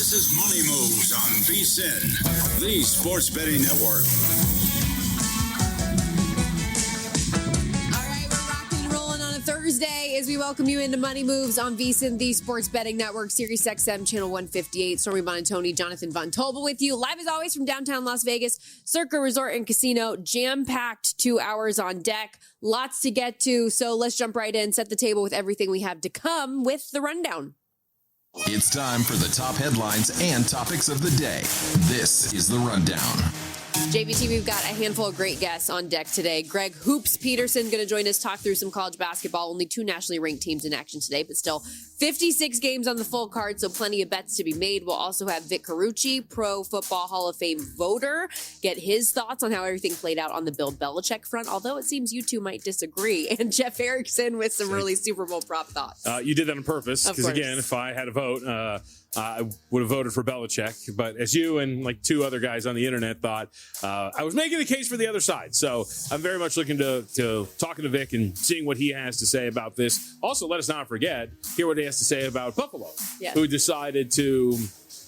This is Money Moves on VSiN, the sports betting network. All right, we're rocking and rolling on a Thursday as we welcome you into Money Moves on VSiN, the sports betting network, Sirius XM, channel 158. Stormy Buonantony, Jonathan Von Tobel with you. Live as always from downtown Las Vegas, Circa Resort and Casino. Jam-packed 2 hours on deck. Lots to get to, so let's jump right in, set the table with everything we have to come with the rundown. It's time for the top headlines and topics of the day. This is the Rundown. JVT, we've got a handful of great guests on deck today. Greg Hoops Peterson going to join us, talk through some college basketball. Only 2 nationally ranked teams in action today, but still 56 games on the full card, so plenty of bets to be made. We'll also have Vic Carucci, Pro Football Hall of Fame voter, get his thoughts on how everything played out on the Bill Belichick front, although it seems you two might disagree. And Jeff Erickson with some early Super Bowl prop thoughts. You did that on purpose, because again, if I had a vote, I would have voted for Belichick. But as you and like 2 other guys on the internet thought, I was making the case for the other side. So I'm very much looking to talking to Vic and seeing what he has to say about this. Also, let us not forget, hear what he has to say about Buffalo, who decided to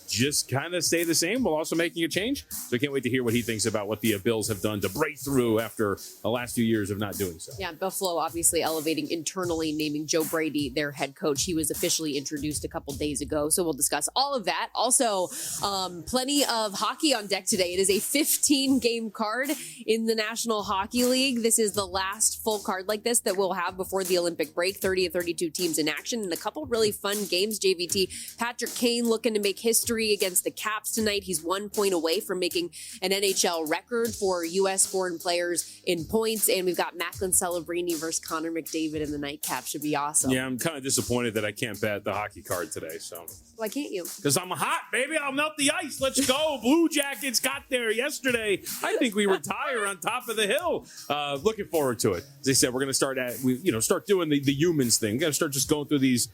just kind of stay the same while also making a change. So I can't wait to hear what he thinks about what the Bills have done to break through after the last few years of not doing so. Yeah, Buffalo obviously elevating internally, naming Joe Brady their head coach. He was officially introduced a couple days ago, so we'll discuss all of that. Also, plenty of hockey on deck today. It is a 15-game card in the National Hockey League. This is the last full card like this that we'll have before the Olympic break. 30 of 32 teams in action and a couple really fun games, JVT. Patrick Kane looking to make history against the Caps tonight. He's 1 point away from making an NHL record for U.S. foreign players in points. And we've got Macklin Celebrini versus Connor McDavid in the nightcap. Should be awesome. Yeah, I'm kind of disappointed that I can't bet the hockey card today. So why can't you? Because I'm hot, baby. I'll melt the ice. Let's go. Blue Jackets got there yesterday. I think we retire on top of the hill. Looking forward to it. As I said, we're going to start doing the humans thing. We're going to start just going through these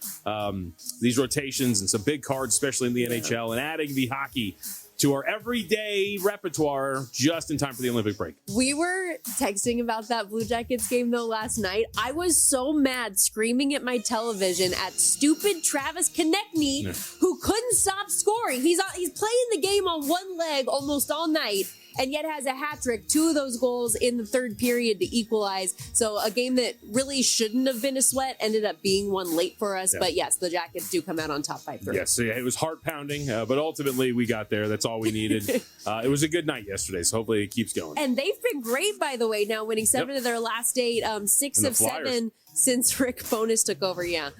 rotations and some big cards, especially in the NHL, and adding the hockey to our everyday repertoire just in time for the Olympic break. We were texting about that Blue Jackets game, though, last night. I was so mad, screaming at my television at stupid Travis Konechny, who couldn't stop scoring. He's playing the game on one leg almost all night, and yet has a hat trick, 2 of those goals in the third period to equalize. So a game that really shouldn't have been a sweat ended up being one late for us. Yeah. But yes, the Jackets do come out on top 5-3. Yes, it was heart pounding, but ultimately we got there. That's all we needed. It was a good night yesterday, so hopefully it keeps going. And they've been great, by the way, now winning 7 of their last 8, 6 of 7 since Rick Bowness took over. Yeah,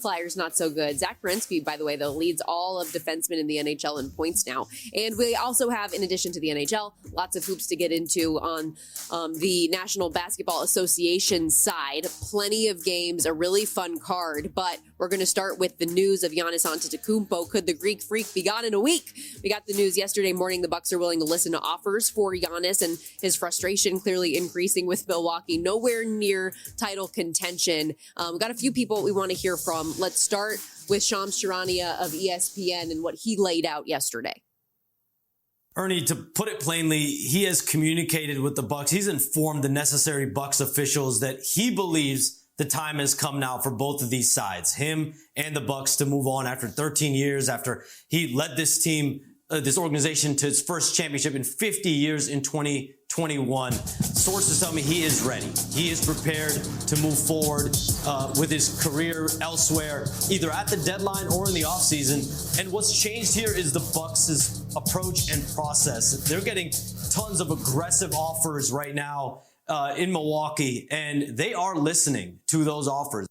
Flyers not so good. Zach Werenski, by the way, though, leads all of defensemen in the NHL in points now. And we also have, in addition to the NHL, lots of hoops to get into on the National Basketball Association side. Plenty of games, a really fun card. But we're going to start with the news of Giannis Antetokounmpo. Could the Greek Freak be gone in a week? We got the news yesterday morning. The Bucks are willing to listen to offers for Giannis, and his frustration clearly increasing with Milwaukee. Nowhere near title contention. We've got a few people we want to hear from. Let's start with Shams Charania of ESPN and what he laid out yesterday. Ernie, to put it plainly, he has communicated with the Bucks. He's informed the necessary Bucks officials that he believes the time has come now for both of these sides, him and the Bucks, to move on after 13 years, after he led this team, this organization, to its first championship in 50 years in 2021. Sources tell me he is ready. He is prepared to move forward with his career elsewhere, either at the deadline or in the offseason. And what's changed here is the Bucks' approach and process. They're getting tons of aggressive offers right now in Milwaukee, and they are listening to those offers.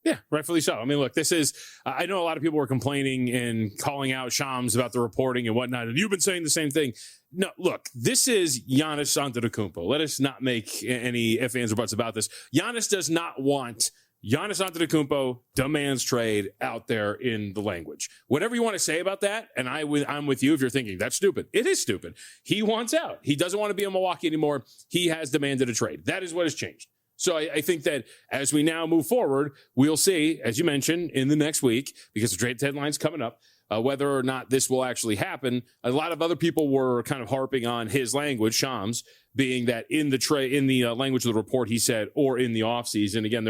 Yeah, rightfully so. I mean, look, this is, I know a lot of people were complaining and calling out Shams about the reporting and whatnot, and you've been saying the same thing. No, look, this is Giannis Antetokounmpo. Let us not make any ifs, ands, or buts about this. Giannis does not want Giannis Antetokounmpo demands trade out there in the language. Whatever you want to say about that, and I'm with you if you're thinking that's stupid. It is stupid. He wants out. He doesn't want to be in Milwaukee anymore. He has demanded a trade. That is what has changed. So I think that as we now move forward, we'll see, as you mentioned, in the next week, because the trade deadline's coming up, whether or not this will actually happen. A lot of other people were kind of harping on his language, Shams, being that in the language of the report he said, or in the offseason. Again,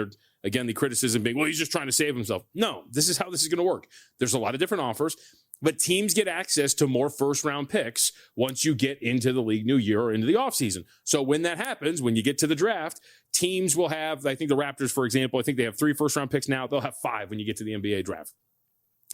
Again, the criticism being, well, he's just trying to save himself. No, this is how this is going to work. There's a lot of different offers, but teams get access to more first-round picks once you get into the league new year or into the offseason. So when that happens, when you get to the draft, teams will have, I think the Raptors, for example, I think they have 3 first-round picks now. They'll have 5 when you get to the NBA draft.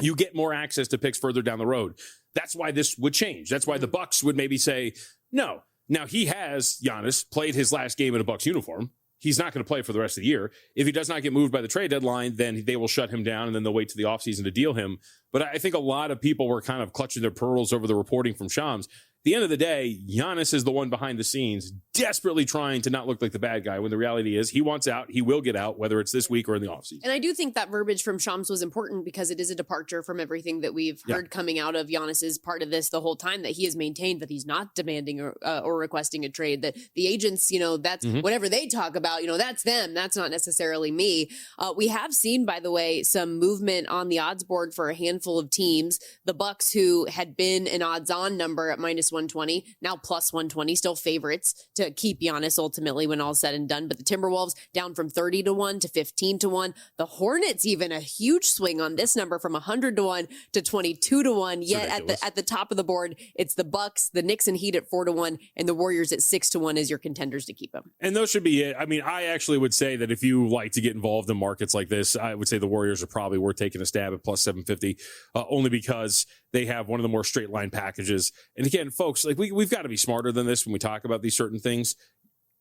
You get more access to picks further down the road. That's why this would change. That's why the Bucks would maybe say, no. Now, he has, Giannis, played his last game in a Bucks uniform. He's not going to play for the rest of the year. If he does not get moved by the trade deadline, then they will shut him down, and then they'll wait to the offseason to deal him. But I think a lot of people were kind of clutching their pearls over the reporting from Shams. At the end of the day, Giannis is the one behind the scenes desperately trying to not look like the bad guy when the reality is he wants out. He will get out, whether it's this week or in the offseason. And I do think that verbiage from Shams was important because it is a departure from everything that we've heard coming out of Giannis's part of this the whole time, that he has maintained that he's not demanding or requesting a trade, that the agents, that's whatever they talk about, that's them. That's not necessarily me. We have seen, by the way, some movement on the odds board for a handful of teams. The Bucks, who had been an odds-on number at minus 120, now plus 120, still favorites to keep Giannis ultimately when all's said and done. But the Timberwolves down from 30 to 1 to 15 to 1. The Hornets even a huge swing on this number from 100 to 1 to 22 to 1. Yet at the top of the board, it's the Bucks, the Knicks and Heat at 4 to 1, and the Warriors at 6 to 1 as your contenders to keep them. And those should be it. I mean, I actually would say that if you like to get involved in markets like this, I would say the Warriors are probably worth taking a stab at plus 750, only because they have one of the more straight line packages. And again, folks, like we've got to be smarter than this when we talk about these certain things.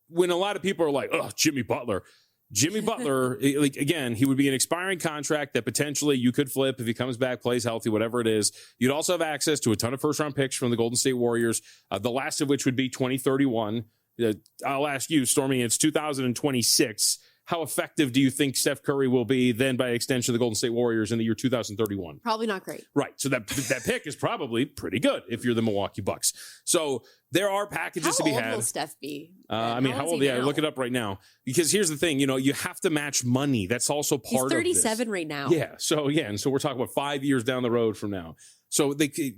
When a lot of people are like, oh, Jimmy Butler, like, again, he would be an expiring contract that potentially you could flip if he comes back, plays healthy, whatever it is. You'd also have access to a ton of first round picks from the Golden State Warriors, the last of which would be 2031. I'll ask you, Stormy, it's 2026. How effective do you think Steph Curry will be then by extension of the Golden State Warriors in the year 2031? Probably not great. Right. So that pick is probably pretty good if you're the Milwaukee Bucks. So there are packages to be had. How old will Steph be? How old? Yeah, look it up right now. Because here's the thing, you have to match money. That's also part of this. He's 37 right now. Yeah. So, and so we're talking about 5 years down the road from now. So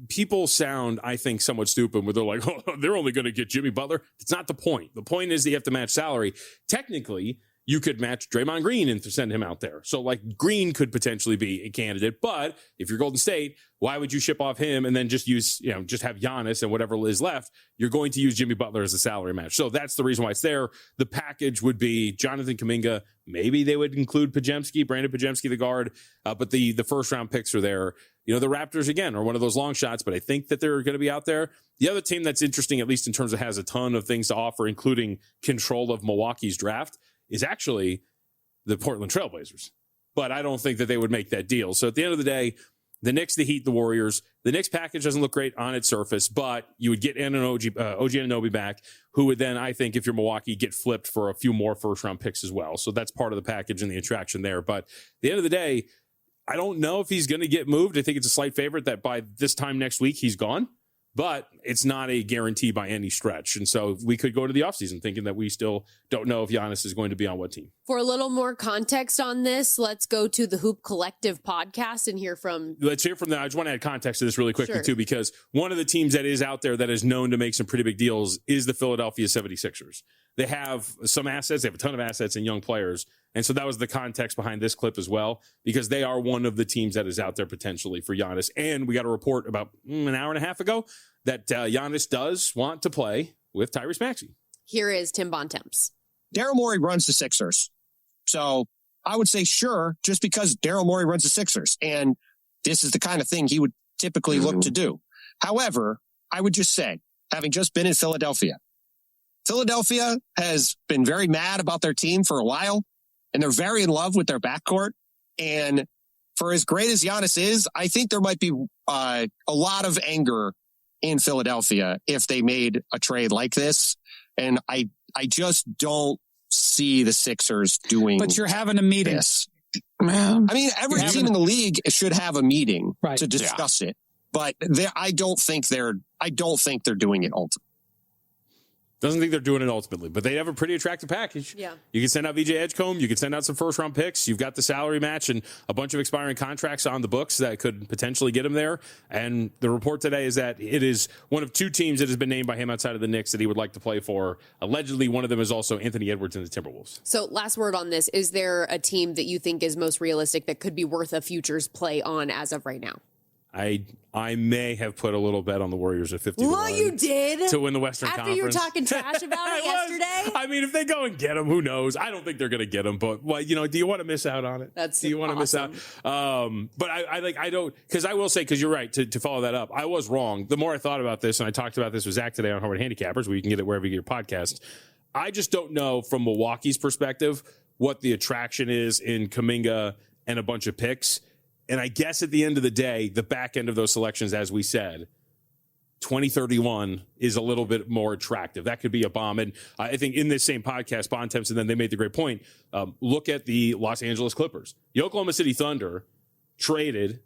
people sound, I think, somewhat stupid where they're like, oh, they're only going to get Jimmy Butler. It's not the point. The point is that you have to match salary. Technically, you could match Draymond Green and send him out there. So like Green could potentially be a candidate, but if you're Golden State, why would you ship off him and then just use, just have Giannis and whatever is left? You're going to use Jimmy Butler as a salary match. So that's the reason why it's there. The package would be Jonathan Kuminga. Maybe they would include Brandon Podziemski, the guard. But the first round picks are there. The Raptors, again, are one of those long shots, but I think that they're going to be out there. The other team that's interesting, at least in terms of has a ton of things to offer, including control of Milwaukee's draft, is actually the Portland Trailblazers. But I don't think that they would make that deal. So at the end of the day, the Knicks, the Heat, the Warriors, the Knicks package doesn't look great on its surface, but you would get OG Anunoby back, who would then, I think, if you're Milwaukee, get flipped for a few more first-round picks as well. So that's part of the package and the attraction there. But at the end of the day, I don't know if he's going to get moved. I think it's a slight favorite that by this time next week, he's gone. But it's not a guarantee by any stretch. And so we could go to the offseason thinking that we still don't know if Giannis is going to be on what team. For a little more context on this, let's go to the Hoop Collective podcast and hear from... Let's hear from them. I just want to add context to this really quickly, too, because one of the teams that is out there that is known to make some pretty big deals is the Philadelphia 76ers. They have some assets. They have a ton of assets and young players. And so that was the context behind this clip as well, because they are one of the teams that is out there potentially for Giannis. And we got a report about an hour and a half ago that Giannis does want to play with Tyrese Maxey. Here is Tim Bontemps. Daryl Morey runs the Sixers. So I would say sure, just because Daryl Morey runs the Sixers. And this is the kind of thing he would typically look to do. However, I would just say, having just been in Philadelphia has been very mad about their team for a while. And they're very in love with their backcourt. And for as great as Giannis is, I think there might be a lot of anger in Philadelphia if they made a trade like this. And I just don't see the Sixers doing. But you're having a meeting. This. I mean, every team in the league should have a meeting to discuss it. But I don't think they're doing it ultimately. Doesn't think they're doing it ultimately, but they have a pretty attractive package. Yeah. You can send out VJ Edgecombe. You can send out some first-round picks. You've got the salary match and a bunch of expiring contracts on the books that could potentially get him there. And the report today is that it is one of 2 teams that has been named by him outside of the Knicks that he would like to play for. Allegedly, one of them is also Anthony Edwards and the Timberwolves. So last word on this. Is there a team that you think is most realistic that could be worth a futures play on as of right now? I may have put a little bet on the Warriors at 50. Well, you did to win the Western after Conference. you were talking trash about it yesterday. I mean, if they go and get him, who knows? I don't think they're going to get him, but well, do you want to miss out on it? That's do you want to miss out? But I don't, because I will say, because you're right to follow that up. I was wrong. The more I thought about this, and I talked about this with Zach today on Harvard Handicappers, where you can get it wherever you get your podcast. I just don't know from Milwaukee's perspective what the attraction is in Kuminga and a bunch of picks. And I guess at the end of the day, the back end of those selections, as we said, 2031 is a little bit more attractive. That could be a bomb. And I think in this same podcast, Bontemps, and then they made the great point, look at the Los Angeles Clippers. The Oklahoma City Thunder traded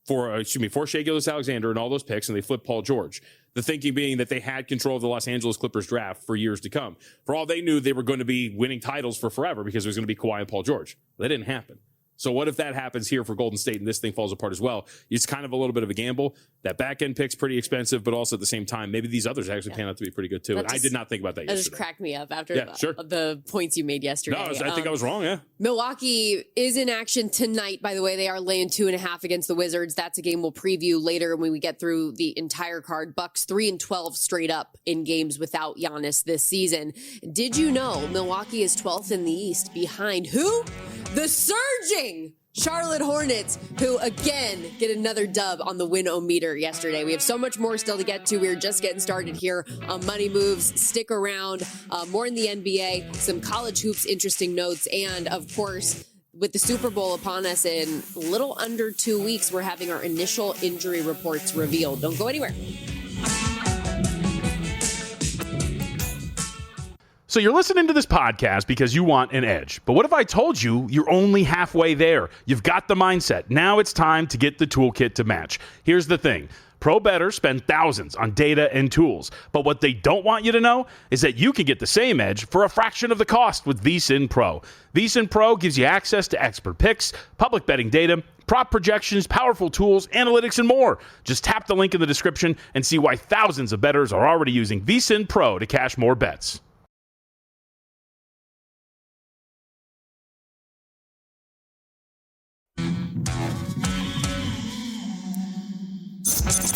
for Shai Gilgeous-Alexander and all those picks, and they flipped Paul George. The thinking being that they had control of the Los Angeles Clippers draft for years to come. For all they knew, they were going to be winning titles for forever because it was going to be Kawhi and Paul George. That didn't happen. So what if that happens here for Golden State and this thing falls apart as well? It's kind of a little bit of a gamble. That back end pick's pretty expensive, but also at the same time, maybe these others actually pan out to be pretty good too. And I did not think about that yesterday. That just cracked me up after the points you made yesterday. No, I think I was wrong, yeah. Milwaukee is in action tonight, by the way. They are laying 2.5 against the Wizards. That's a game we'll preview later when we get through the entire card. Bucks 3-12 straight up in games without Giannis this season. Did you know Milwaukee is 12th in the East behind who? The surging Charlotte Hornets, who again get another dub on the win-o-meter yesterday. We have so much more still to get to. We're just getting started here on Money Moves. Stick around. More in the NBA, some college hoops, interesting notes, and of course, with the Super Bowl upon us in a little under 2 weeks, we're having our initial injury reports revealed. Don't go anywhere. So you're listening to this podcast because you want an edge. But what if I told you you're only halfway there? You've got the mindset. Now it's time to get the toolkit to match. Here's the thing. Pro bettors spend thousands on data and tools. But what they don't want you to know is that you can get the same edge for a fraction of the cost with VSiN Pro. VSiN Pro gives you access to expert picks, public betting data, prop projections, powerful tools, analytics, and more. Just tap the link in the description and see why thousands of bettors are already using VSiN Pro to cash more bets.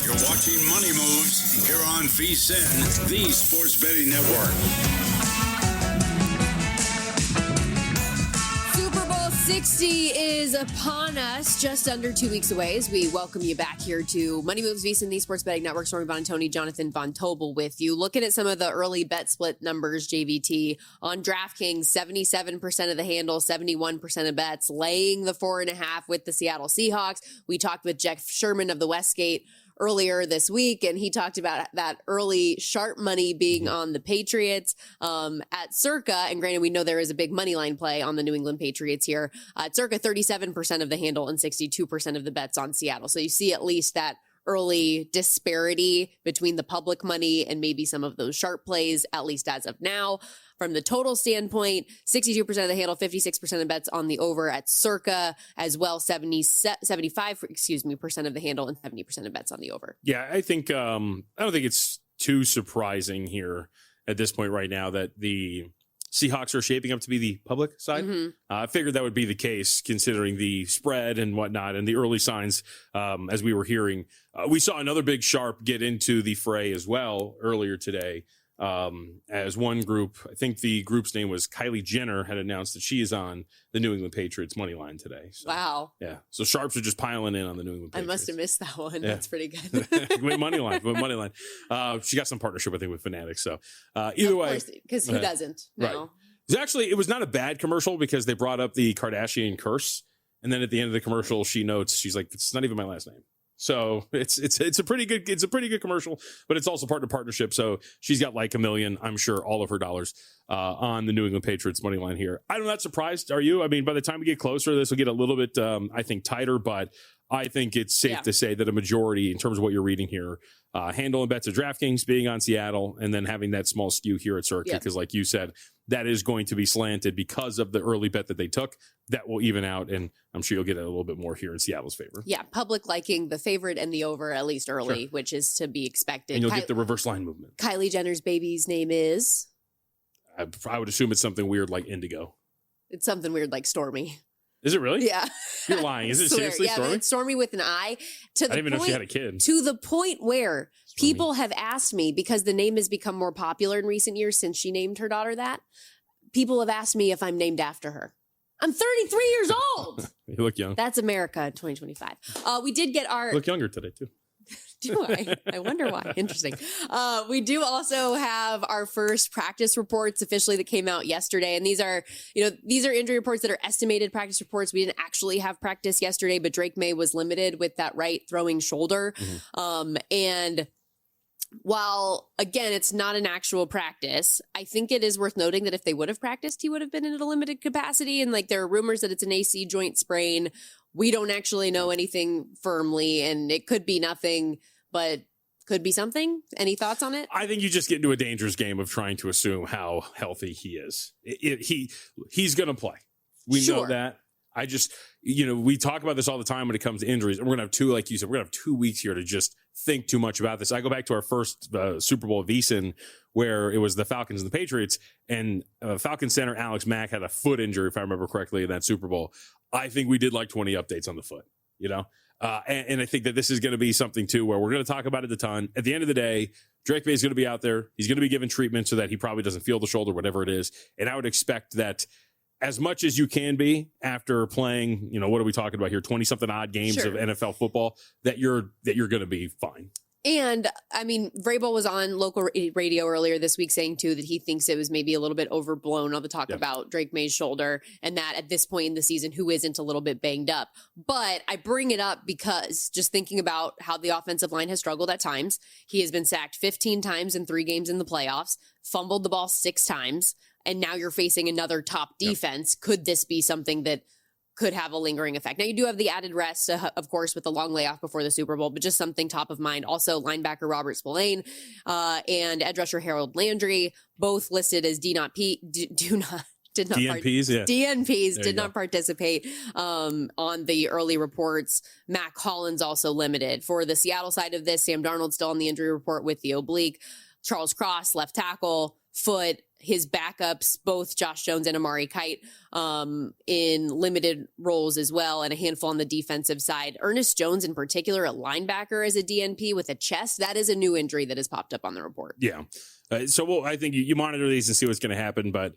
You're watching Money Moves here on VSiN, the Sports Betting Network. Super Bowl 60 is upon us, just under 2 weeks away, as we welcome you back here to Money Moves, VSiN, the Sports Betting Network. Stormy Buonantony, Jonathan Von Tobel with you. Looking at some of the early bet split numbers, JVT, on DraftKings, 77% of the handle, 71% of bets, laying the 4.5 with the Seattle Seahawks. We talked with Jeff Sherman of the Westgate earlier this week, and he talked about that early sharp money being on the Patriots at circa, and granted, we know there is a big money line play on the New England Patriots here, at circa 37% of the handle and 62% of the bets on Seattle. So you see at least that early disparity between the public money and maybe some of those sharp plays, at least as of now. From the total standpoint, 62% of the handle, 56% of bets on the over at circa, as well 75% of the handle and 70% of bets on the over. Yeah, I think I don't think it's too surprising here at this point right now that the Seahawks are shaping up to be the public side. I figured that would be the case considering the spread and whatnot and the early signs as we were hearing. We saw another big sharp get into the fray as well earlier today. As one group, I think the group's name was Kylie Jenner, had announced that she is on the New England Patriots money line today. So, wow. Yeah. So sharps are just piling in on the New England Patriots. I must have missed that one. Yeah. That's pretty good. Went money line. She got some partnership, I think, with Fanatics. So either way. Because who doesn't? No. Right. It was not a bad commercial because they brought up the Kardashian curse. And then at the end of the commercial, she notes, she's like, it's not even my last name. So it's a pretty good commercial, but it's also part of partnership. So she's got like $1 million, I'm sure, all of her dollars on the New England Patriots money line here. I'm not surprised. Are you? I mean, by the time we get closer, this will get a little bit, I think, tighter. But I think it's safe to say that a majority, in terms of what you're reading here, handling bets at DraftKings, being on Seattle, and then having that small skew here at Circuit, because like you said, that is going to be slanted because of the early bet that they took. That will even out, and I'm sure you'll get a little bit more here in Seattle's favor. Yeah, public liking the favorite and the over, at least early, which is to be expected. And you'll get the reverse line movement. Kylie Jenner's baby's name is? I would assume it's something weird like Indigo. It's something weird like Stormy. Is it really? Yeah. You're lying. Is it seriously yeah, Stormy? It's Stormy with an I. I didn't even know she had a kid. To the point where people have asked me, because the name has become more popular in recent years since she named her daughter that, people have asked me if I'm named after her. I'm 33 years old. You look young. That's America in 2025. We did get our... You look younger today, too. Do I? I wonder why. Interesting. We do also have our first practice reports officially that came out yesterday. And these are injury reports that are estimated practice reports. We didn't actually have practice yesterday, but Drake May was limited with that right throwing shoulder. And while, again, it's not an actual practice, I think it is worth noting that if they would have practiced, he would have been in a limited capacity. And like there are rumors that it's an AC joint sprain. We don't actually know anything firmly, and it could be nothing, but could be something. Any thoughts on it? I think you just get into a dangerous game of trying to assume how healthy he is. He's going to play. We know that. I just, we talk about this all the time when it comes to injuries, and we're going to have two, like you said, we're going to have 2 weeks here to just think too much about this. I go back to our first Super Bowl VSiN, where it was the Falcons and the Patriots, and Falcons center Alex Mack had a foot injury, if I remember correctly, in that Super Bowl. I think we did like 20 updates on the foot, and I think that this is going to be something too, where we're going to talk about it a ton. At the end of the day, Drake May is going to be out there. He's going to be given treatment so that he probably doesn't feel the shoulder, whatever it is. And I would expect that as much as you can be after playing, what are we talking about here? 20 something odd games of NFL football, that you're going to be fine. And I mean, Vrabel was on local radio earlier this week saying too that he thinks it was maybe a little bit overblown, all the talk about Drake May's shoulder, and that at this point in the season, who isn't a little bit banged up. But I bring it up because just thinking about how the offensive line has struggled at times, he has been sacked 15 times in 3 games in the playoffs, fumbled the ball 6 times, and now you're facing another top defense. Could this be something that could have a lingering effect? Now, you do have the added rest, of course, with the long layoff before the Super Bowl, but just something top of mind. Also, linebacker Robert Spillane and edge rusher Harold Landry, both listed as DNPs, did not participate on the early reports. Mac Hollins also limited. For the Seattle side of this, Sam Darnold still on the injury report with the oblique. Charles Cross, left tackle, foot. His backups, both Josh Jones and Amari Kite, in limited roles as well, and a handful on the defensive side. Ernest Jones, in particular, a linebacker, as a DNP with a chest. That is a new injury that has popped up on the report. Yeah. I think you monitor these and see what's going to happen. But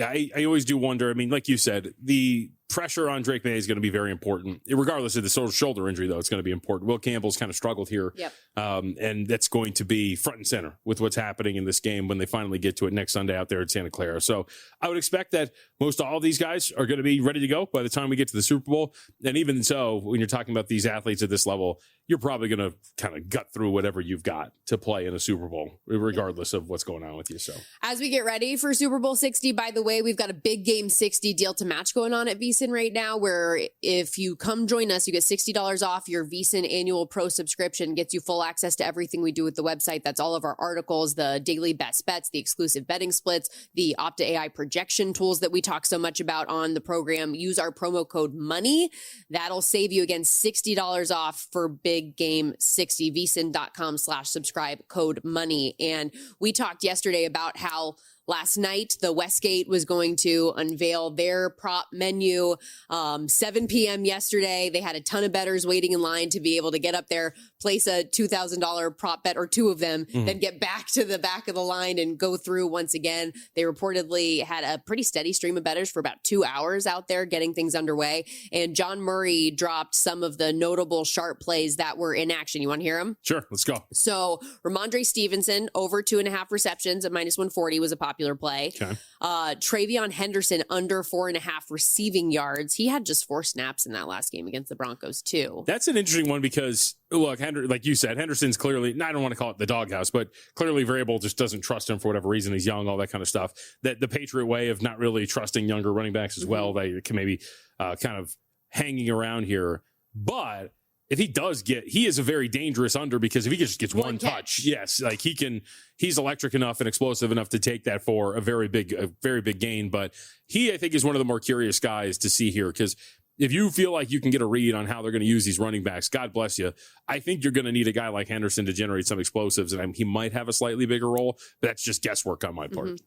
I always do wonder. I mean, like you said, the pressure on Drake May is going to be very important. Regardless of the shoulder injury, though, it's going to be important. Will Campbell's kind of struggled here. And that's going to be front and center with what's happening in this game when they finally get to it next Sunday out there at Santa Clara. So I would expect that most all of these guys are going to be ready to go by the time we get to the Super Bowl. And even so, when you're talking about these athletes at this level, you're probably going to kind of gut through whatever you've got to play in a Super Bowl, regardless of what's going on with you. So as we get ready for Super Bowl 60, by the way, we've got a big game 60 deal to match going on at VSiN right now, where if you come join us, you get $60 off your VSiN annual pro subscription. Gets you full access to everything we do with the website. That's all of our articles, the daily best bets, the exclusive betting splits, the Opta AI projection tools that we talk so much about on the program. Use our promo code MONEY. That'll save you, again, $60 off for big game 60. VSiN.com/subscribe, code MONEY. And we talked yesterday about how last night, the Westgate was going to unveil their prop menu. 7 p.m. yesterday, they had a ton of bettors waiting in line to be able to get up there, place a $2,000 prop bet or 2 of them, then get back to the back of the line and go through once again. They reportedly had a pretty steady stream of bettors for about 2 hours out there getting things underway. And John Murray dropped some of the notable sharp plays that were in action. You want to hear them? Sure, let's go. So Ramondre Stevenson, over 2.5 receptions at -140 was a popular play. Okay. Travion Henderson, under 4.5 receiving yards. He had just 4 snaps in that last game against the Broncos too. That's an interesting one because, look, like you said, Henderson's clearly, I don't want to call it the doghouse, but clearly Vrabel just doesn't trust him for whatever reason. He's young, all that kind of stuff. That the Patriot way of not really trusting younger running backs as well, they can maybe kind of hanging around here. But if he does he is a very dangerous under, because if he just gets one touch, yes, like he's electric enough and explosive enough to take that for a very big gain. But I think is one of the more curious guys to see here, because if you feel like you can get a read on how they're going to use these running backs, God bless you. I think you're going to need a guy like Henderson to generate some explosives, and he might have a slightly bigger role, but that's just guesswork on my part. Mm-hmm.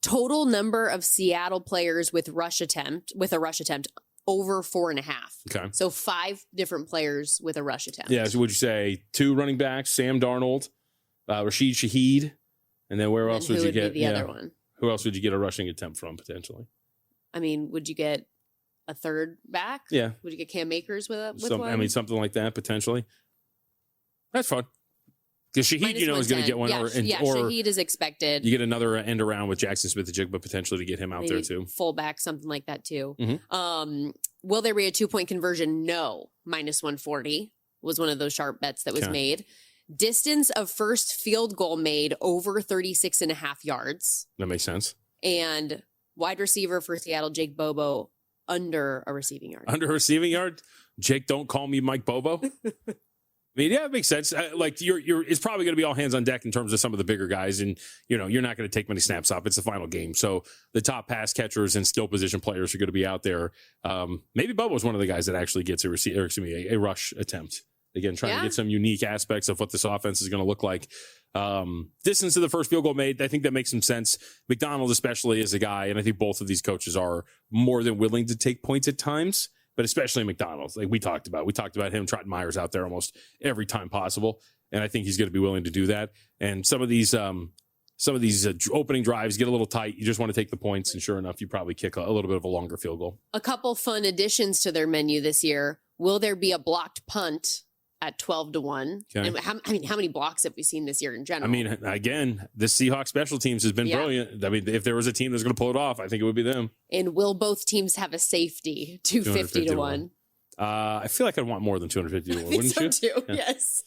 Total number of Seattle players with a rush attempt over 4.5. Okay. So 5 different players with a rush attempt. Yeah. So would you say 2 running backs, Sam Darnold, Rashid Shaheed, and then where else would you get the other one? Who else would you get a rushing attempt from potentially? I mean, would you get a third back? Yeah. Would you get Cam Akers with one? I mean, something like that potentially. That's fun. Because Shaheed, is going to get one. Yeah, Shaheed is expected. You get another end around with Jackson Smith-Njigba potentially to get him out there too. Fullback, something like that too. Mm-hmm. Will there be a 2-point conversion? No. -140 was one of those sharp bets that was made. Distance of first field goal made over 36.5 yards. That makes sense. And wide receiver for Seattle, Jake Bobo, under a receiving yard. Under a receiving yard? Jake, don't call me Mike Bobo. I mean, yeah, it makes sense. Like it's probably going to be all hands on deck in terms of some of the bigger guys, and you're not going to take many snaps off. It's the final game, so the top pass catchers and skill position players are going to be out there. Maybe Bobo's one of the guys that actually gets a rush attempt. Again, trying to get some unique aspects of what this offense is going to look like. Distance to the first field goal made, I think that makes some sense. McDonald especially is a guy, and I think both of these coaches are more than willing to take points at times. But especially McDonald's, like we talked about him trotting Myers out there almost every time possible, and I think he's going to be willing to do that. And some of these opening drives get a little tight. You just want to take the points, and sure enough, you probably kick a little bit of a longer field goal. A couple fun additions to their menu this year. Will there be a blocked punt at 12-1? Okay. And how many blocks have we seen this year in general? I mean, again, the Seahawks special teams has been brilliant. I mean, if there was a team that's going to pull it off, I think it would be them. And will both teams have a safety? 250-1. I feel like I'd want more than 250-1, wouldn't you? Too. Yeah. Yes.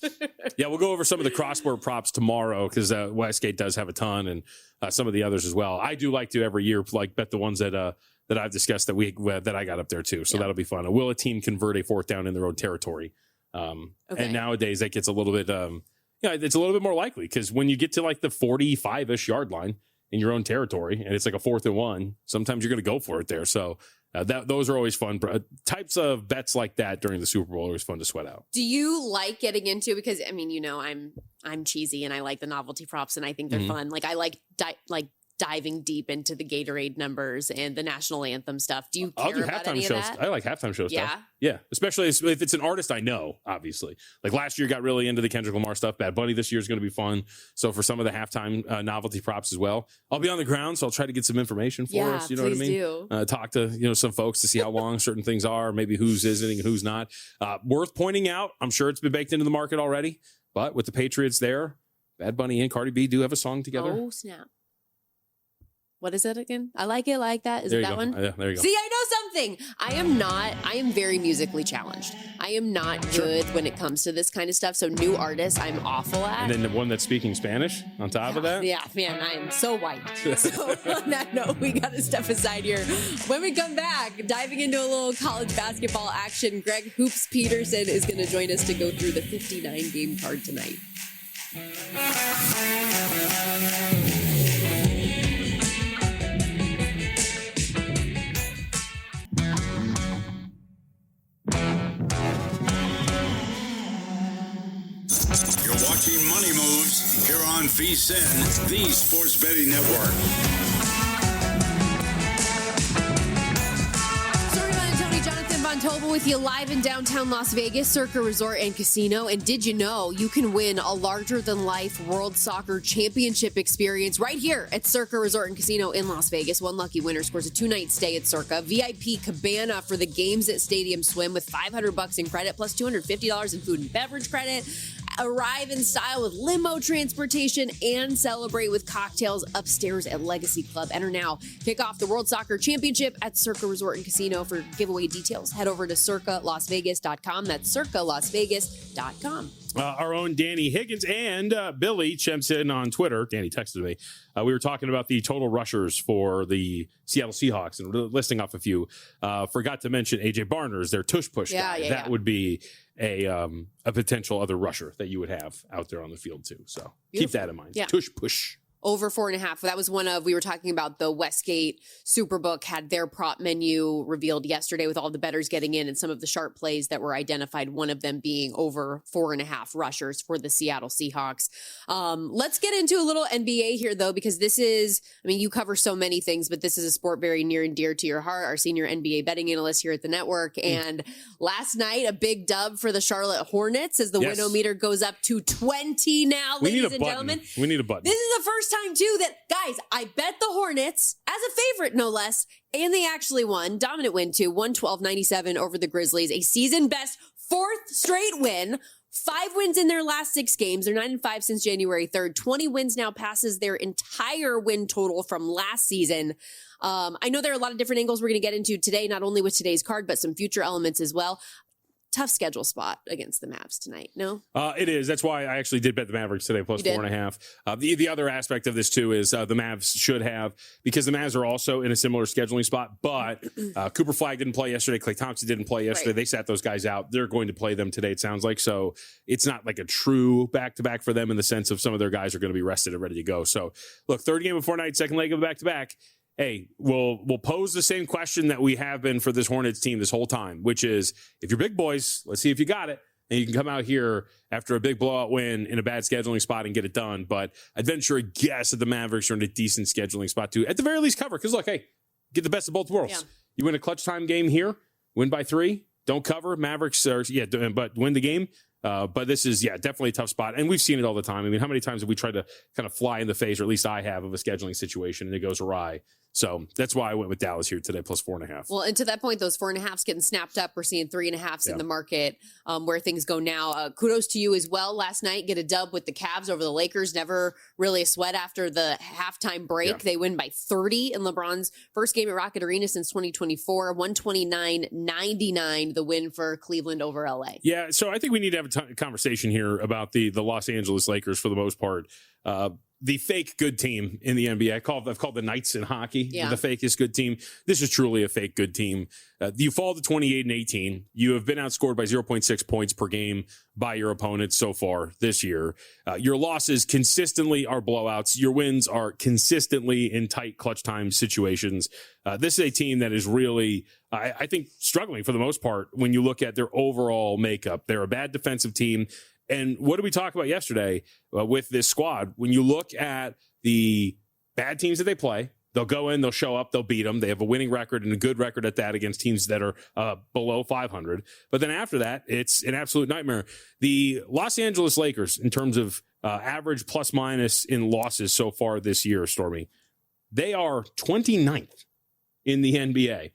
Yeah, we'll go over some of the cross-sport props tomorrow because Westgate does have a ton, and some of the others as well. I do like to every year bet the ones that I've discussed that I got up there too. So that'll be fun. Will a team convert a 4th down in their own territory? And nowadays that gets a little bit, it's a little bit more likely because when you get to like the 45-ish yard line in your own territory and it's like a 4th and 1, sometimes you're going to go for it there. So those are always fun. Types of bets like that during the Super Bowl are always fun to sweat out. Do you like getting into, because I mean, I'm cheesy and I like the novelty props and I think they're fun. Like I like diving deep into the Gatorade numbers and the national anthem stuff. Do you care I'll do about halftime any shows. of that? I like halftime show Yeah? stuff. Yeah, especially if it's an artist I know, obviously. Like last year got really into the Kendrick Lamar stuff. Bad Bunny this year is going to be fun. So for some of the halftime novelty props as well, I'll be on the ground, so I'll try to get some information for us. You know what I mean? Talk to some folks to see how long certain things are, maybe who's visiting and who's not. Worth pointing out, I'm sure it's been baked into the market already, but with the Patriots there, Bad Bunny and Cardi B do have a song together. Oh, snap. What is it again? I like it like that. Is it that one? Yeah, there you go. See, I know something. I am very musically challenged. I am not good when it comes to this kind of stuff. So new artists, I'm awful at. And then the one that's speaking Spanish on top of that? Yeah, man, I am so white. So on that note, we got to step aside here. When we come back, diving into a little college basketball action, Greg Hoops Peterson is going to join us to go through the 59 game card tonight. You're watching Money Moves here on VSiN, the Sports Betting Network. Jonathan Von Tobel with you live in downtown Las Vegas, Circa Resort and Casino. And did you know you can win a larger-than-life World Soccer Championship experience right here at Circa Resort and Casino in Las Vegas? One lucky winner scores a 2-night stay at Circa. VIP cabana for the games at Stadium Swim with $500 in credit plus $250 in food and beverage credit. Arrive in style with limo transportation and celebrate with cocktails upstairs at Legacy Club. Enter now. Kick off the World Soccer Championship at Circa Resort and Casino. For giveaway details, head over to circalasvegas.com. That's circalasvegas.com. Our own Danny Higgins and Billy chimes in on Twitter. Danny texted me. We were talking about the total rushers for the Seattle Seahawks and listing off a few. Forgot to mention AJ Barner's their tush push guy. That would be a potential other rusher that you would have out there on the field too. So keep that in mind. Yeah. Tush push. Over 4.5. That was we were talking about the Westgate Superbook had their prop menu revealed yesterday with all the bettors getting in and some of the sharp plays that were identified, one of them being over 4.5 rushers for the Seattle Seahawks. Let's get into a little NBA here though, because this is, you cover so many things, but this is a sport very near and dear to your heart, our senior NBA betting analyst here at the network. And last night, a big dub for the Charlotte Hornets as the winometer goes up to 20 now, ladies and gentlemen. We need a button. This is the first time too that, guys, I bet the Hornets as a favorite, no less, and they actually won. Dominant win too, 112-97 over the Grizzlies, a season best 4th straight win. 5 wins in their last 6 games. They're 9-5 since January 3rd. 20 wins now passes their entire win total from last season. I know there are a lot of different angles we're going to get into today, not only with today's card, but some future elements as well. Tough schedule spot against the Mavs tonight, no? It is. That's why I actually did bet the Mavericks today, plus 4.5. The other aspect of this, too, is the Mavs should have, because the Mavs are also in a similar scheduling spot, but Cooper Flagg didn't play yesterday. Klay Thompson didn't play yesterday. Right. They sat those guys out. They're going to play them today, it sounds like. So it's not like a true back-to-back for them in the sense of some of their guys are going to be rested and ready to go. So, look, third game of 4 nights, second leg of a back-to-back. Hey, we'll pose the same question that we have been for this Hornets team this whole time, which is, if you're big boys, let's see if you got it. And you can come out here after a big blowout win in a bad scheduling spot and get it done. But I'd venture a guess that the Mavericks are in a decent scheduling spot too. At the very least, cover. Because look, hey, get the best of both worlds. Yeah. You win a clutch time game here, win by 3, don't cover. Mavericks are, but win the game. But this is, definitely a tough spot. And we've seen it all the time. How many times have we tried to kind of fly in the face, or at least I have, of a scheduling situation and it goes awry? So that's why I went with Dallas here today, plus 4.5. Well, and to that point, those 4.5s getting snapped up. We're seeing 3.5s in the market where things go now. Kudos to you as well. Last night, get a dub with the Cavs over the Lakers. Never really a sweat after the halftime break. Yeah. They win by 30 in LeBron's first game at Rocket Arena since 2024. 129-99, the win for Cleveland over LA. Yeah, so I think we need to have a conversation here about the Los Angeles Lakers for the most part. The fake good team in the NBA. I've called the Knights in hockey the fakest good team. This is truly a fake good team. You fall to 28-18. You have been outscored by 0.6 points per game by your opponents so far this year. Your losses consistently are blowouts. Your wins are consistently in tight clutch time situations. This is a team that is really, I think, struggling for the most part when you look at their overall makeup. They're a bad defensive team. And what did we talk about yesterday with this squad? When you look at the bad teams that they play, they'll go in, they'll show up, they'll beat them. They have a winning record and a good record at that against teams that are below 500. But then after that, it's an absolute nightmare. The Los Angeles Lakers, in terms of average plus minus in losses so far this year, Stormy, they are 29th in the NBA.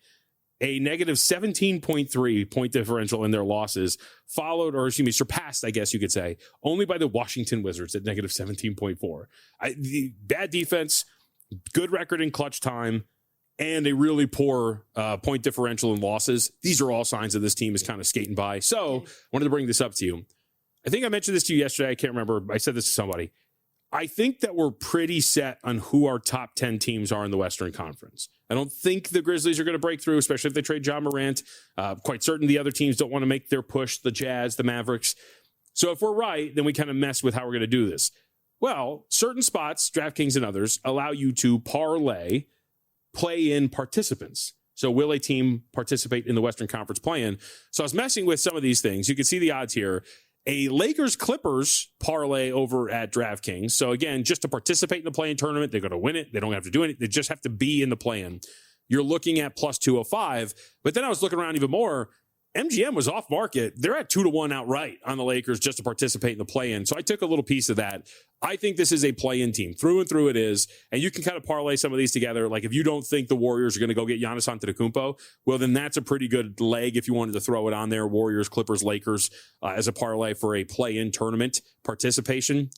A negative 17.3 point differential in their losses, surpassed, I guess you could say, only by the Washington Wizards at negative 17.4. The bad defense, good record in clutch time, and a really poor point differential in losses. These are all signs that this team is kind of skating by. So I wanted to bring this up to you. I think I mentioned this to you yesterday. I can't remember. I said this to somebody. I think that we're pretty set on who our top 10 teams are in the Western Conference. I don't think the Grizzlies are going to break through, especially if they trade Ja Morant. Quite certain the other teams don't want to make their push, the Jazz, the Mavericks. So if we're right, then we kind of mess with how we're going to do this. Well, certain spots, DraftKings and others, allow you to parlay play-in participants. So will a team participate in the Western Conference play-in? So I was messing with some of these things. You can see the odds here. A Lakers-Clippers parlay over at DraftKings. So again, just to participate in the play-in tournament, they're going to win it. They don't have to do anything. They just have to be in the play-in. You're looking at plus 205. But then I was looking around even more. MGM was off market. They're at 2-1 outright on the Lakers just to participate in the play-in. So I took a little piece of that. I think this is a play-in team. Through and through it is. And you can kind of parlay some of these together. Like if you don't think the Warriors are going to go get Giannis Antetokounmpo, well, then that's a pretty good leg if you wanted to throw it on there. Warriors, Clippers, Lakers as a parlay for a play-in tournament participation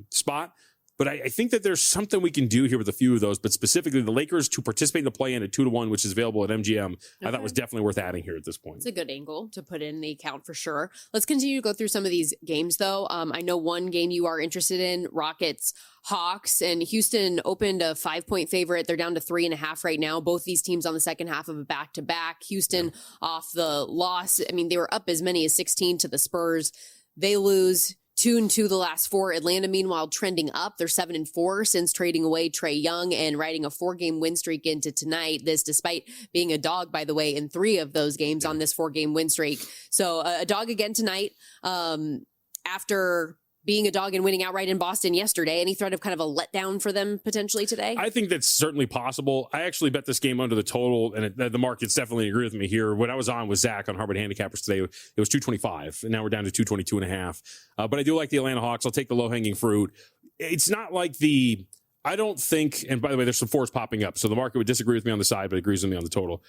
spot. But I think that there's something we can do here with a few of those, but specifically the Lakers to participate in the play-in at 2-1, which is available at MGM, I thought was definitely worth adding here at this point. It's a good angle to put in the account for sure. Let's continue to go through some of these games, though. I know one game you are interested in, Rockets Hawks, and Houston opened a 5-point favorite. They're down to 3.5 right now. Both these teams on the second half of a back-to-back. Houston off the loss. I mean, they were up as many as 16 to the Spurs. They lose 2-2 the last 4. Atlanta, meanwhile, trending up. They're 7-4 since trading away Trae Young and riding a 4-game win streak into tonight. This despite being a dog, by the way, in 3 of those games on this 4-game win streak. So a dog again tonight after being a dog and winning outright in Boston yesterday. Any threat of kind of a letdown for them potentially today? I think that's certainly possible. I actually bet this game under the total, and the markets definitely agree with me here. When I was on with Zach on Harvard Handicappers today, it was 225, and now we're down to 222.5. But I do like the Atlanta Hawks. I'll take the low-hanging fruit. It's not like I don't think, and by the way, there's some fours popping up, so the market would disagree with me on the side, but agrees with me on the total.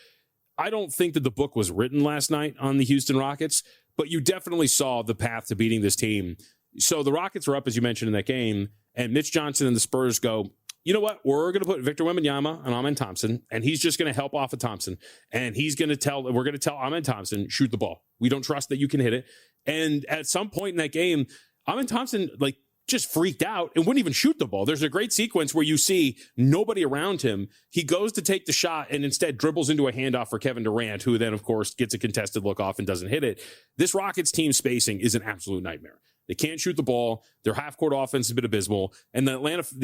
I don't think that the book was written last night on the Houston Rockets, but you definitely saw the path to beating this team. So the Rockets are up, as you mentioned, in that game, and Mitch Johnson and the Spurs go, you know what? We're going to put Victor Wembanyama and Amen Thompson, and he's just going to help off of Thompson. And we're going to tell Amen Thompson, shoot the ball. We don't trust that you can hit it. And at some point in that game, Amen Thompson, just freaked out and wouldn't even shoot the ball. There's a great sequence where you see nobody around him. He goes to take the shot and instead dribbles into a handoff for Kevin Durant, who then, of course, gets a contested look off and doesn't hit it. This Rockets team spacing is an absolute nightmare. They can't shoot the ball. Their half-court offense is a bit abysmal. And the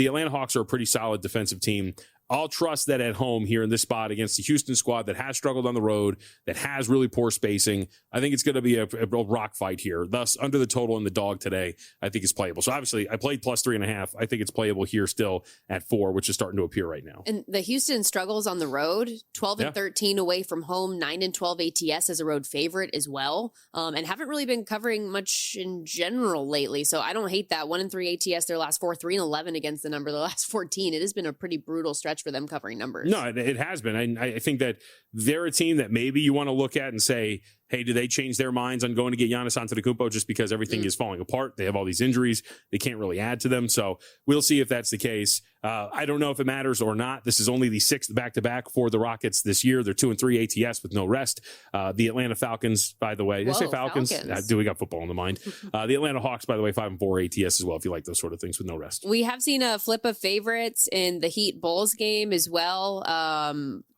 Atlanta Hawks are a pretty solid defensive team. I'll trust that at home here in this spot against the Houston squad that has struggled on the road, that has really poor spacing. I think it's going to be a rock fight here. Thus, under the total and the dog today, I think it's playable. So obviously, I played plus 3.5. I think it's playable here still at 4, which is starting to appear right now. And the Houston struggles on the road, 12-13 away from home, 9-12 ATS as a road favorite as well, and haven't really been covering much in general lately. So I don't hate that. 1-3 ATS their last 4, 3-11 against the number the last 14. It has been a pretty brutal stretch for them covering numbers. No, it has been. I think that they're a team that maybe you want to look at and say, hey, do they change their minds on going to get Giannis Antetokounmpo just because everything is falling apart? They have all these injuries. They can't really add to them. So we'll see if that's the case. I don't know if it matters or not. This is only the 6th back-to-back for the Rockets this year. They're 2-3 ATS with no rest. The Atlanta Falcons, by the way. Did I say Falcons? We got football in the mind. The Atlanta Hawks, by the way, 5-4 ATS as well, if you like those sort of things with no rest. We have seen a flip of favorites in the Heat Bulls game as well.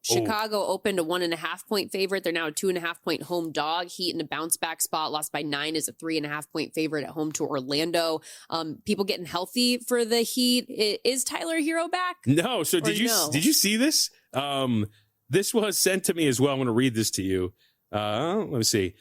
Chicago opened a 1.5-point favorite. They're now a 2.5-point home dog. Heat in a bounce back spot, lost by 9 as a 3.5-point favorite at home to Orlando. People getting healthy for the Heat. Is Tyler Hero back? No. So did you see this? This was sent to me as well. I'm going to read this to you. Let me see.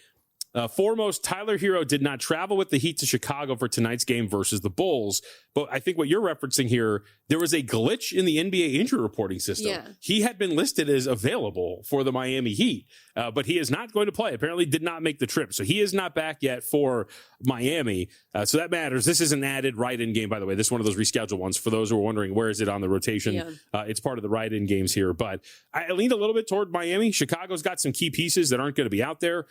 Foremost, Tyler Hero did not travel with the Heat to Chicago for tonight's game versus the Bulls. But I think what you're referencing here, there was a glitch in the NBA injury reporting system. Yeah. He had been listed as available for the Miami Heat, but he is not going to play. Apparently did not make the trip. So he is not back yet for Miami. So that matters. This is an added ride-in game, by the way. This is one of those rescheduled ones. For those who are wondering, where is it on the rotation? It's part of the ride-in games here. But I leaned a little bit toward Miami. Chicago's got some key pieces that aren't going to be out there.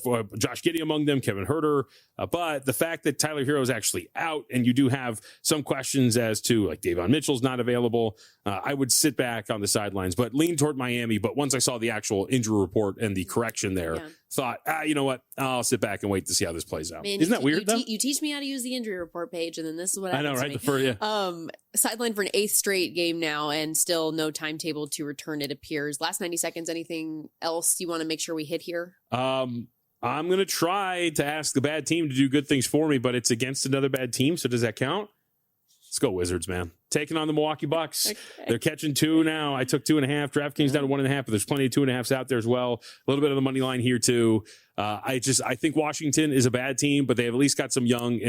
For Josh Giddey among them, Kevin Huerter. But the fact that Tyler Hero is actually out, and you do have some questions as to, like, Davion Mitchell's not available, I would sit back on the sidelines, but lean toward Miami. But once I saw the actual injury report and the correction there, thought, you know what? I'll sit back and wait to see how this plays out. Man, isn't that weird, though? You teach me how to use the injury report page, and then this is what happens. I know, right? Sidelined for an 8th straight game now, and still no timetable to return, it appears. Last 90 seconds, anything else you want to make sure we hit here? I'm going to try to ask the bad team to do good things for me, but it's against another bad team, so does that count? Let's go Wizards, man. Taking on the Milwaukee Bucks. Okay. They're catching 2 now. I took 2.5. DraftKings down to 1.5, but there's plenty of 2.5s out there as well. A little bit of the money line here too. I think Washington is a bad team, but they have at least got some young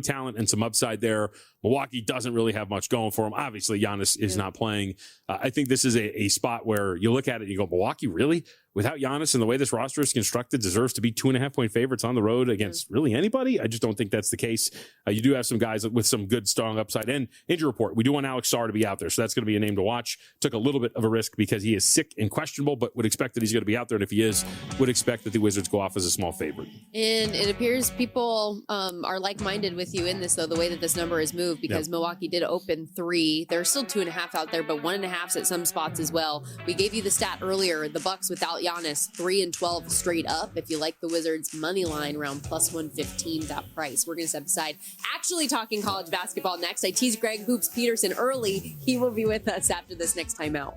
talent and some upside there. Milwaukee doesn't really have much going for them. Obviously, Giannis is not playing. I think this is a spot where you look at it and you go, Milwaukee, really? Without Giannis and the way this roster is constructed, deserves to be 2.5-point favorites on the road against really anybody? I just don't think that's the case. You do have some guys with some good, strong upside. And injury report, we do want Alex Sarr to be out there, so that's going to be a name to watch. Took a little bit of a risk because he is sick and questionable, but would expect that he's going to be out there. And if he is, would expect that the Wizards Wizards go off as a small favorite. And it appears people are like-minded with you in this, though, the way that this number is moved, because Milwaukee did open 3. There's still 2.5 out there, but 1.5's at some spots as well. We gave you the stat earlier, the Bucks without Giannis, 3-12 straight up. If you like the Wizards money line around plus 115, that price. We're going to step aside. Actually talking college basketball next. I teased Greg Hoops Peterson early. He will be with us after this next time out.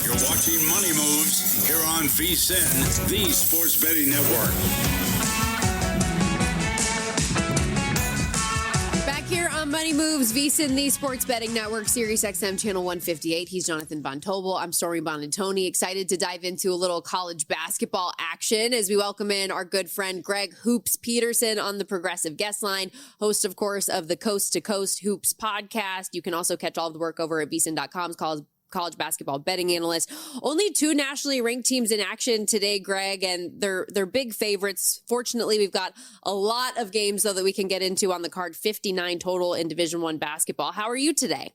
You're watching Money Moves here on VSiN, the Sports Betting Network. Back here on Money Moves, VSiN, the Sports Betting Network, Sirius XM Channel 158. He's Jonathan Von Tobel. I'm Stormy Bonantoni. Excited to dive into a little college basketball action as we welcome in our good friend Greg Hoops Peterson on the Progressive Guest Line, host, of course, of the Coast to Coast Hoops podcast. You can also catch all of the work over at VSiN.com's college basketball betting analyst. Only 2 nationally ranked teams in action today, Greg, and they're big favorites. Fortunately, we've got a lot of games, though, that we can get into on the card, 59 total in Division I basketball. How are you today?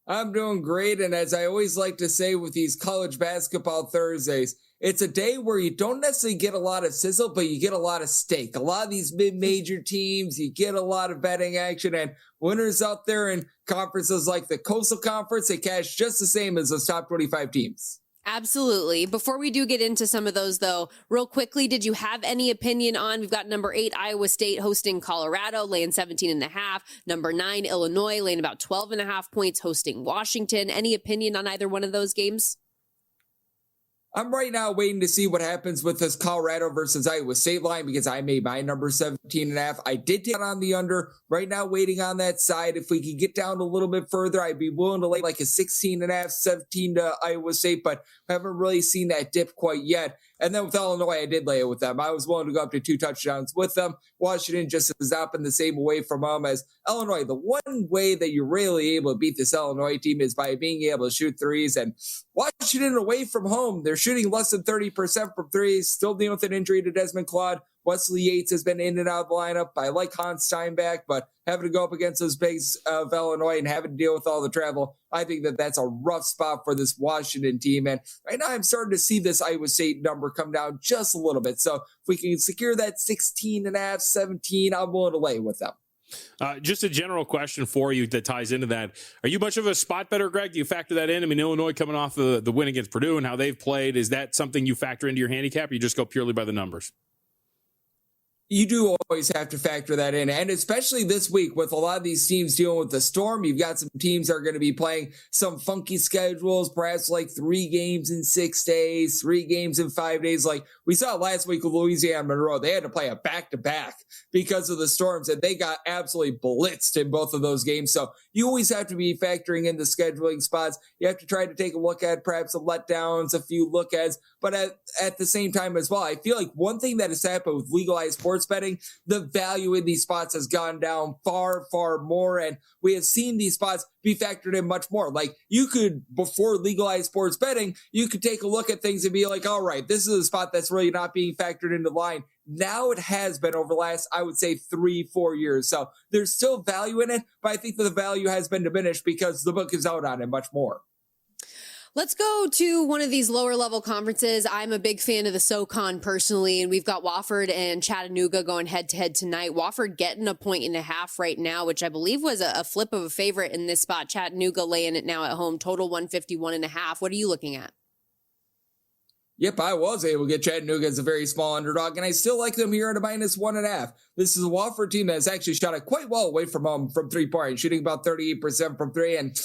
I'm doing great, and as I always like to say with these college basketball Thursdays, it's a day where you don't necessarily get a lot of sizzle, but you get a lot of steak. A lot of these mid-major teams, you get a lot of betting action, and winners out there in conferences like the Coastal Conference, they cash just the same as those top 25 teams. Absolutely. Before we do get into some of those, though, real quickly, did you have any opinion on, we've got number 8, Iowa State hosting Colorado, laying 17.5. Number 9, Illinois, laying about 12.5 points, hosting Washington. Any opinion on either one of those games? I'm right now waiting to see what happens with this Colorado versus Iowa State line because I made my number 17.5. I did take it on the under. Right now, waiting on that side. If we could get down a little bit further, I'd be willing to lay like a 16.5, 17 to Iowa State, but haven't really seen that dip quite yet. And then with Illinois, I did lay it with them. I was willing to go up to 2 touchdowns with them. Washington just has not been the same away from them as Illinois. The one way that you're really able to beat this Illinois team is by being able to shoot threes. And Washington away from home, they're shooting less than 30% from threes, still dealing with an injury to Desmond Claude. Wesley Yates has been in and out of the lineup. I like Hans Steinbach, but having to go up against those bigs of Illinois and having to deal with all the travel, I think that that's a rough spot for this Washington team. And right now I'm starting to see this Iowa State number come down just a little bit. So if we can secure that 16.5, 17, I'm willing to lay with them. Just a general question for you that ties into that. Are you much of a spot better, Greg? Do you factor that in? I mean, Illinois coming off the win against Purdue and how they've played, is that something you factor into your handicap, or you just go purely by the numbers? You do always have to factor that in. And especially this week with a lot of these teams dealing with the storm, you've got some teams that are going to be playing some funky schedules, perhaps like 3 games in 6 days, 3 games in 5 days. Like we saw last week with Louisiana Monroe, they had to play a back-to-back because of the storms, and they got absolutely blitzed in both of those games. So you always have to be factoring in the scheduling spots. You have to try to take a look at perhaps some letdowns, a few look-ads, but at the same time as well, I feel like one thing that has happened with legalized sports betting, the value in these spots has gone down far, far more. And we have seen these spots be factored in much more. Like you could, before legalized sports betting, you could take a look at things and be like, all right, this is a spot that's really not being factored into the line. Now it has been over the last, I would say 3-4 years. So there's still value in it, but I think that the value has been diminished because the book is out on it much more. Let's go to one of these lower level conferences. I'm a big fan of the SoCon personally, and we've got Wofford and Chattanooga going head to head tonight. Wofford getting 1.5 points right now, which I believe was a flip of a favorite in this spot. Chattanooga laying it now at home, total 151.5. What are you looking at? Yep, I was able to get Chattanooga as a very small underdog, and I still like them here at a -1.5. This is a Wofford team that has actually shot it quite well away from home from 3-point, shooting about 38% from 3, and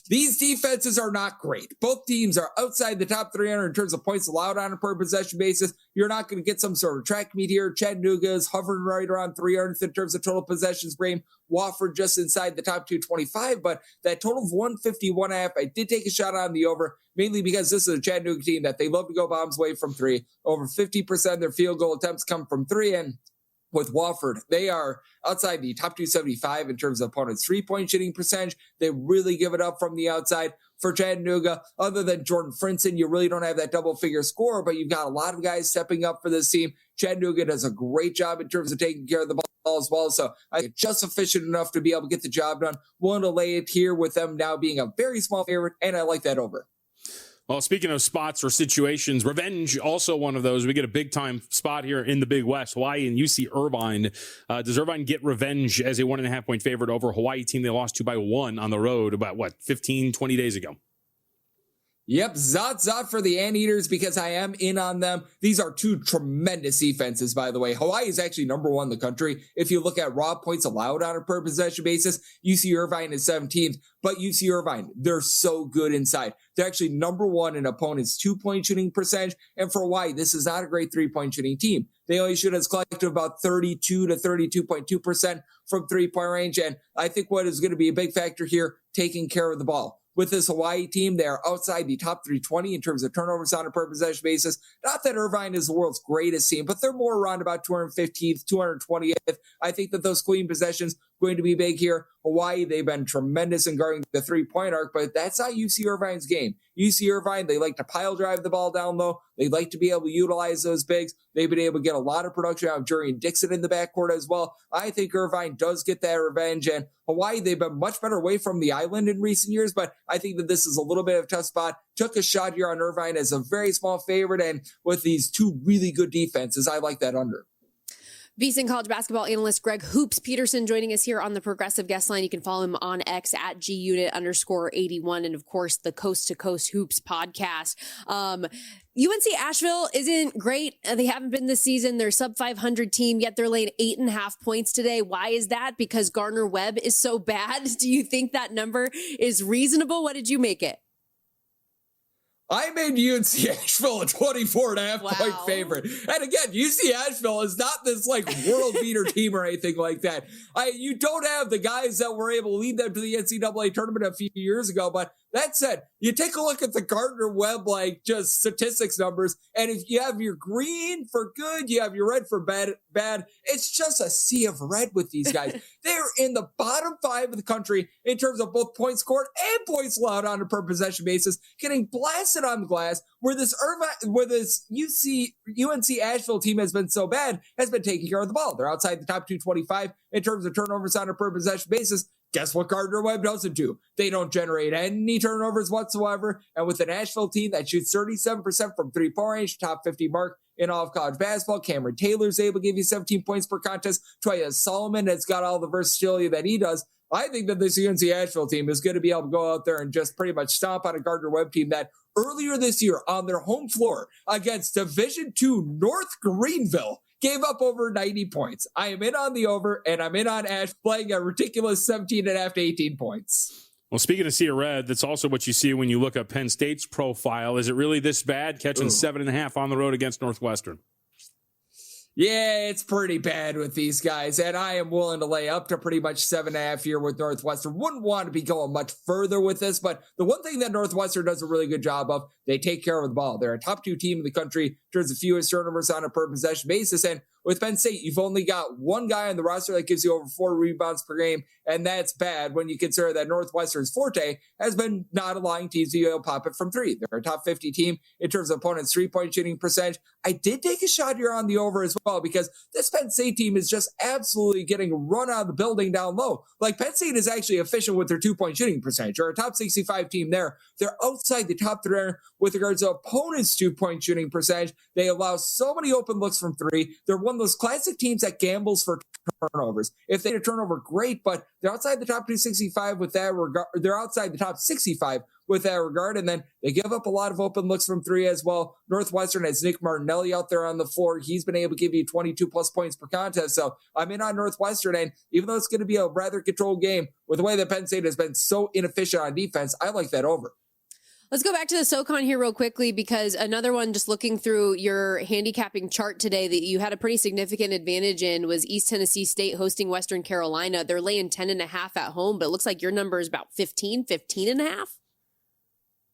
these defenses are not great. Both teams are outside the top 300 in terms of points allowed on a per possession basis. You're not going to get some sort of track meet here. Chattanooga is hovering right around 300th in terms of total possessions frame. Wofford just inside the top 225, but that total of 151.5, I did take a shot on the over, mainly because this is a Chattanooga team that they love to go bombs away from 3. Over 50% of their field goal attempts come from 3, and with Wofford. They are outside the top 275 in terms of opponents' 3-point shooting percentage. They really give it up from the outside. For Chattanooga, other than Jordan Frinson, you really don't have that double-figure score, but you've got a lot of guys stepping up for this team. Chattanooga does a great job in terms of taking care of the ball as well, so I think just efficient enough to be able to get the job done. Willing to lay it here with them now being a very small favorite, and I like that over. Well, speaking of spots or situations, revenge, also one of those. We get a big-time spot here in the Big West. Hawaii and UC Irvine. Does Irvine get revenge as a 1.5-point favorite over a Hawaii team they lost to by 1 on the road about, 15, 20 days ago? Yep, zot for the Anteaters because I am in on them. These are two tremendous defenses, by the way. Hawaii is actually number 1 in the country. If you look at raw points allowed on a per possession basis, UC Irvine is 17th. But UC Irvine, they're so good inside. They're actually number 1 in opponents' 2-point shooting percentage. And for Hawaii, this is not a great 3-point shooting team. They only shoot as collective about 32 to 32.2% from 3-point range. And I think what is going to be a big factor here, taking care of the ball. With this Hawaii team, they are outside the top 320 in terms of turnovers on a per possession basis. Not that Irvine is the world's greatest team, but they're more around about 215th, 220th. I think that those clean possessions going to be big here. Hawaii, they've been tremendous in guarding the 3-point arc, but that's not UC Irvine's game. UC Irvine, they like to pile drive the ball down low. They like to be able to utilize those bigs. They've been able to get a lot of production out of Jurian Dixon in the backcourt as well. I think Irvine does get that revenge, and Hawaii, they've been much better away from the island in recent years, but I think that this is a little bit of a tough spot. Took a shot here on Irvine as a very small favorite, and with these two really good defenses, I like that under. VSiN college basketball analyst Greg Hoops Peterson joining us here on the Progressive Guest Line. You can follow him on X at @GUnit_81. And of course, the Coast to Coast Hoops podcast. UNC Asheville isn't great. They haven't been this season. They're sub 500 team, yet they're laying 8.5 points today. Why is that? Because Gardner Webb is so bad. Do you think that number is reasonable? What did you make it? I made UNC Asheville a 24.5-point favorite. And again, UC Asheville is not this world beater team or anything like that. You don't have the guys that were able to lead them to the NCAA tournament a few years ago. But that said, you take a look at the Gardner Webb, just statistics numbers. And if you have your green for good, you have your red for bad. It's just a sea of red with these guys. They're in the bottom 5 of the country in terms of both points scored and points allowed on a per possession basis, getting blasted on the glass, where this UNC Asheville team has been so bad, has been taking care of the ball. They're outside the top 225 in terms of turnovers on a per possession basis. Guess what Gardner Webb doesn't do? They don't generate any turnovers whatsoever. And with an Asheville team that shoots 37% from 3-point range, top 50 mark in all of college basketball, Cameron Taylor's able to give you 17 points per contest. Toya Solomon has got all the versatility that he does. I think that this UNC Asheville team is going to be able to go out there and just pretty much stomp on a Gardner Webb team that earlier this year on their home floor against Division II North Greenville gave up over 90 points. I am in on the over, and I'm in on Ash playing a ridiculous 17.5 to 18 points. Well, speaking of sea of red, that's also what you see when you look at Penn State's profile. Is it really this bad, catching 7.5 on the road against Northwestern? Yeah, it's pretty bad with these guys, and I am willing to lay up to pretty much 7.5 here with Northwestern. Wouldn't want to be going much further with this, but the one thing that Northwestern does a really good job of, they take care of the ball. They're a top 2 team in the country in terms of fewest turnovers on a per possession basis, and with Penn State, you've only got one guy on the roster that gives you over 4 rebounds per game, and that's bad when you consider that Northwestern's forte has been not allowing teams to pop it from 3. They're a top 50 team in terms of opponents' 3-point shooting percentage. I did take a shot here on the over as well because this Penn State team is just absolutely getting run out of the building down low. Penn State is actually efficient with their 2-point shooting percentage. They're a top 65 team there. They're outside the top 3 with regards to opponents' 2-point shooting percentage. They allow so many open looks from 3. They're one of those classic teams that gambles for turnovers. If they get a turnover, great, but they're outside the top 265 with that regard. They're outside the top 65 with that regard, and then they give up a lot of open looks from 3 as well. Northwestern has Nick Martinelli out there on the floor. He's been able to give you 22+ points per contest, so I'm in on Northwestern, and even though it's going to be a rather controlled game, with the way that Penn State has been so inefficient on defense, I like that over. Let's go back to the SoCon here real quickly because another one, just looking through your handicapping chart today that you had a pretty significant advantage in, was East Tennessee State hosting Western Carolina. They're laying 10.5 at home, but it looks like your number is about 15.5.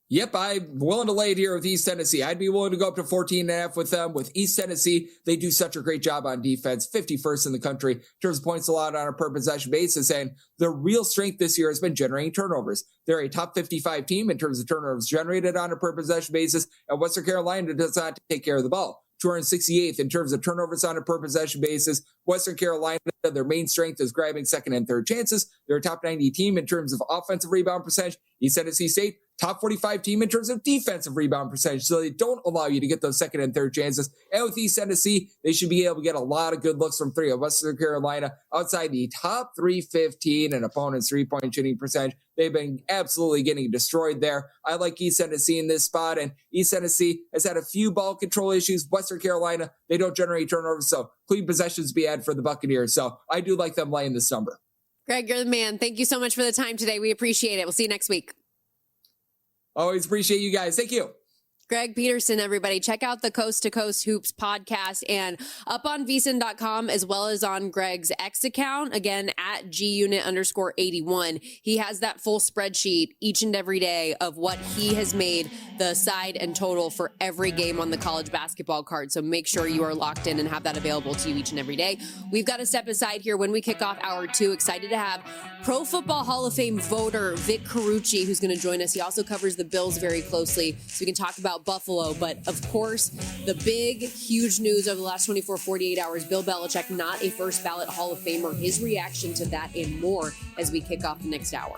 Yep, I'm willing to lay it here with East Tennessee. I'd be willing to go up to 14.5 with them. With East Tennessee, they do such a great job on defense, 51st in the country in terms of points allowed on a per possession basis. And their real strength this year has been generating turnovers. They're a top 55 team in terms of turnovers generated on a per possession basis. And Western Carolina does not take care of the ball. 268th in terms of turnovers on a per possession basis. Western Carolina, their main strength is grabbing second and third chances. They're a top 90 team in terms of offensive rebound percentage. East Tennessee State, top 45 team in terms of defensive rebound percentage. So they don't allow you to get those second and third chances. And with East Tennessee, they should be able to get a lot of good looks from three. Of Western Carolina, outside the top 315 in opponents' three-point shooting percentage. They've been absolutely getting destroyed there. I like East Tennessee in this spot, and East Tennessee has had a few ball control issues. Western Carolina, they don't generate turnovers, so clean possessions be had for the Buccaneers. So I do like them laying this number. Greg, you're the man. Thank you so much for the time today. We appreciate it. We'll see you next week. Always appreciate you guys. Thank you. Greg Peterson, everybody. Check out the Coast to Coast Hoops podcast and up on vsin.com as well as on Greg's X account. Again, at gunit_81. He has that full spreadsheet each and every day of what he has made the side and total for every game on the college basketball card. So make sure you are locked in and have that available to you each and every day. We've got to step aside here when we kick off hour 2. Excited to have Pro Football Hall of Fame voter Vic Carucci, who's going to join us. He also covers the Bills very closely, so we can talk about Buffalo. But of course, the big, huge news over the last 48 hours, Bill Belichick, not a first ballot Hall of Famer, his reaction to that and more as we kick off the next hour.